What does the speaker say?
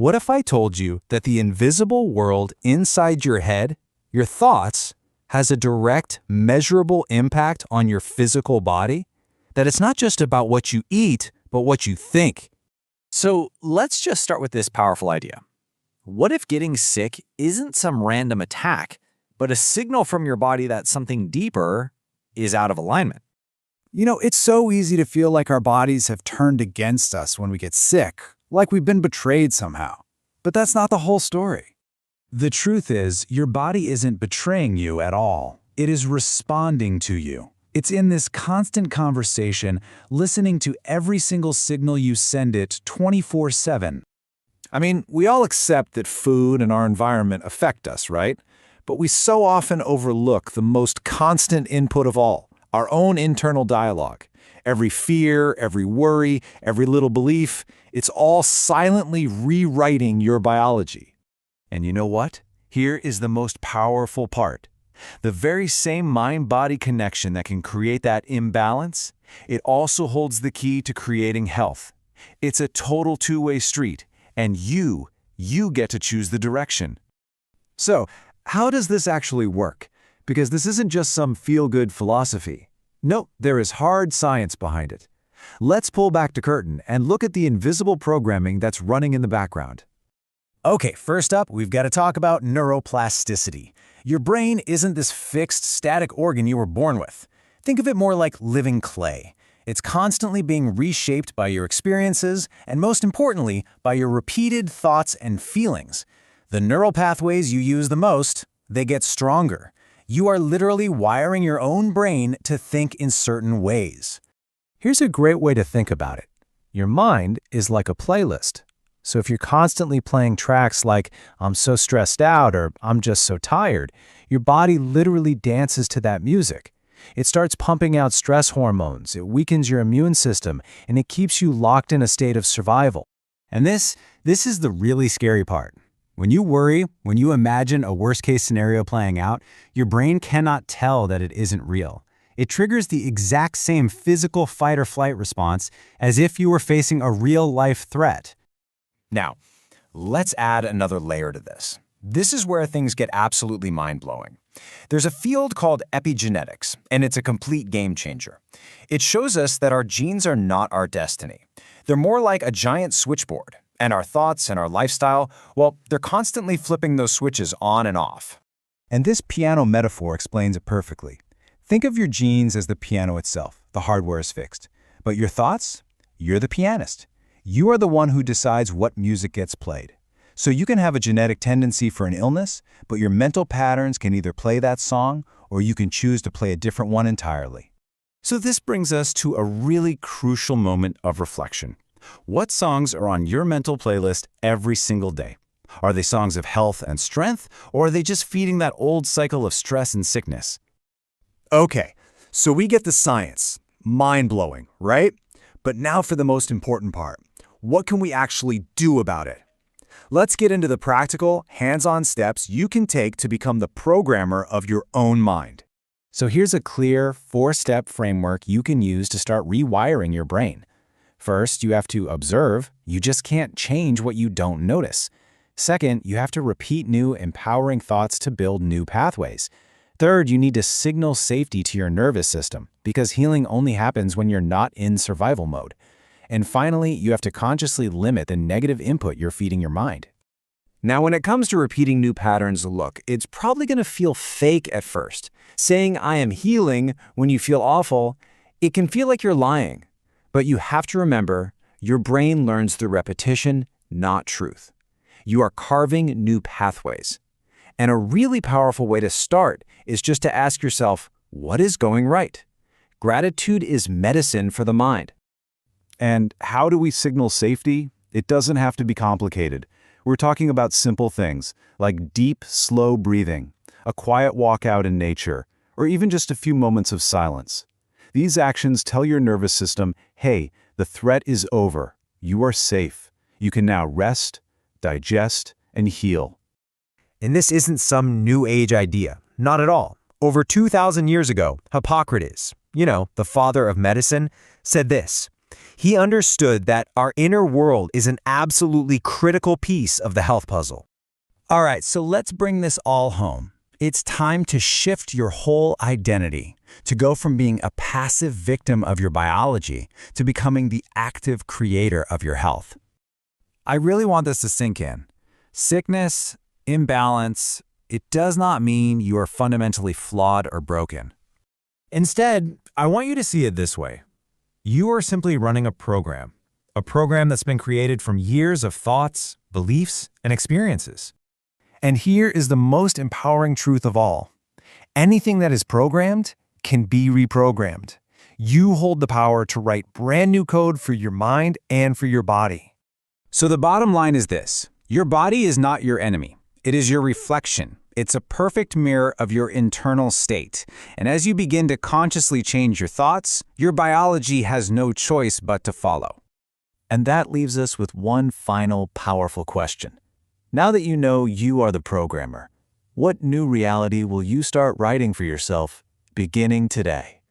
What if I told you that the invisible world inside your head, your thoughts, has a direct, measurable impact on your physical body? That it's not just about what you eat, but what you think. So let's just start with this powerful idea. What if getting sick isn't some random attack, but a signal from your body that something deeper is out of alignment? It's so easy to feel like our bodies have turned against us when we get sick, like we've been betrayed somehow. But that's not the whole story. The truth is, your body isn't betraying you at all. It is responding to you. It's in this constant conversation, listening to every single signal you send it 24/7. I mean, we all accept that food and our environment affect us, right? But we so often overlook the most constant input of all, our own internal dialogue. Every fear, every worry, every little belief, it's all silently rewriting your biology. And you know what? Here is the most powerful part. The very same mind-body connection that can create that imbalance, it also holds the key to creating health. It's a total two-way street, and you get to choose the direction. So, how does this actually work? Because this isn't just some feel-good philosophy. No, there is hard science behind it. Let's pull back the curtain and look at the invisible programming that's running in the background. Okay, first up, we've got to talk about neuroplasticity. Your brain isn't this fixed, static organ you were born with. Think of it more like living clay. It's constantly being reshaped by your experiences and, most importantly, by your repeated thoughts and feelings. The neural pathways you use the most, they get stronger. You are literally wiring your own brain to think in certain ways. Here's a great way to think about it. Your mind is like a playlist. So if you're constantly playing tracks like, "I'm so stressed out" or "I'm just so tired," your body literally dances to that music. It starts pumping out stress hormones, it weakens your immune system, and it keeps you locked in a state of survival. And this is the really scary part. When you worry, when you imagine a worst-case scenario playing out, your brain cannot tell that it isn't real. It triggers the exact same physical fight-or-flight response as if you were facing a real-life threat. Now, let's add another layer to this. This is where things get absolutely mind-blowing. There's a field called epigenetics, and it's a complete game changer. It shows us that our genes are not our destiny. They're more like a giant switchboard, and our thoughts and our lifestyle, well, they're constantly flipping those switches on and off. And this piano metaphor explains it perfectly. Think of your genes as the piano itself. The hardware is fixed. But your thoughts? You're the pianist. You are the one who decides what music gets played. So you can have a genetic tendency for an illness, but your mental patterns can either play that song or you can choose to play a different one entirely. So this brings us to a really crucial moment of reflection. What songs are on your mental playlist every single day? Are they songs of health and strength, or are they just feeding that old cycle of stress and sickness? Okay, so we get the science. Mind-blowing, right? But now for the most important part. What can we actually do about it? Let's get into the practical, hands-on steps you can take to become the programmer of your own mind. So here's a clear 4-step framework you can use to start rewiring your brain. First, you have to observe. You just can't change what you don't notice. Second, you have to repeat new, empowering thoughts to build new pathways. Third, you need to signal safety to your nervous system, because healing only happens when you're not in survival mode. And finally, you have to consciously limit the negative input you're feeding your mind. Now, when it comes to repeating new patterns, look, it's probably going to feel fake at first. Saying "I am healing" when you feel awful, it can feel like you're lying. But you have to remember, your brain learns through repetition, not truth. You are carving new pathways. And a really powerful way to start is just to ask yourself, what is going right? Gratitude is medicine for the mind. And how do we signal safety? It doesn't have to be complicated. We're talking about simple things like deep, slow breathing, a quiet walk out in nature, or even just a few moments of silence. These actions tell your nervous system, hey, the threat is over. You are safe. You can now rest, digest, and heal. And this isn't some new age idea. Not at all. Over 2,000 years ago, Hippocrates, the father of medicine, said this: He understood that our inner world is an absolutely critical piece of the health puzzle. All right, so let's bring this all home. It's time to shift your whole identity, to go from being a passive victim of your biology to becoming the active creator of your health. I really want this to sink in. Sickness, imbalance, it does not mean you are fundamentally flawed or broken. Instead, I want you to see it this way. You are simply running a program that's been created from years of thoughts, beliefs, and experiences. And here is the most empowering truth of all. Anything that is programmed can be reprogrammed. You hold the power to write brand new code for your mind and for your body. So the bottom line is this. Your body is not your enemy. It is your reflection. It's a perfect mirror of your internal state. And as you begin to consciously change your thoughts, your biology has no choice but to follow. And that leaves us with one final powerful question. Now that you know you are the programmer, what new reality will you start writing for yourself beginning today?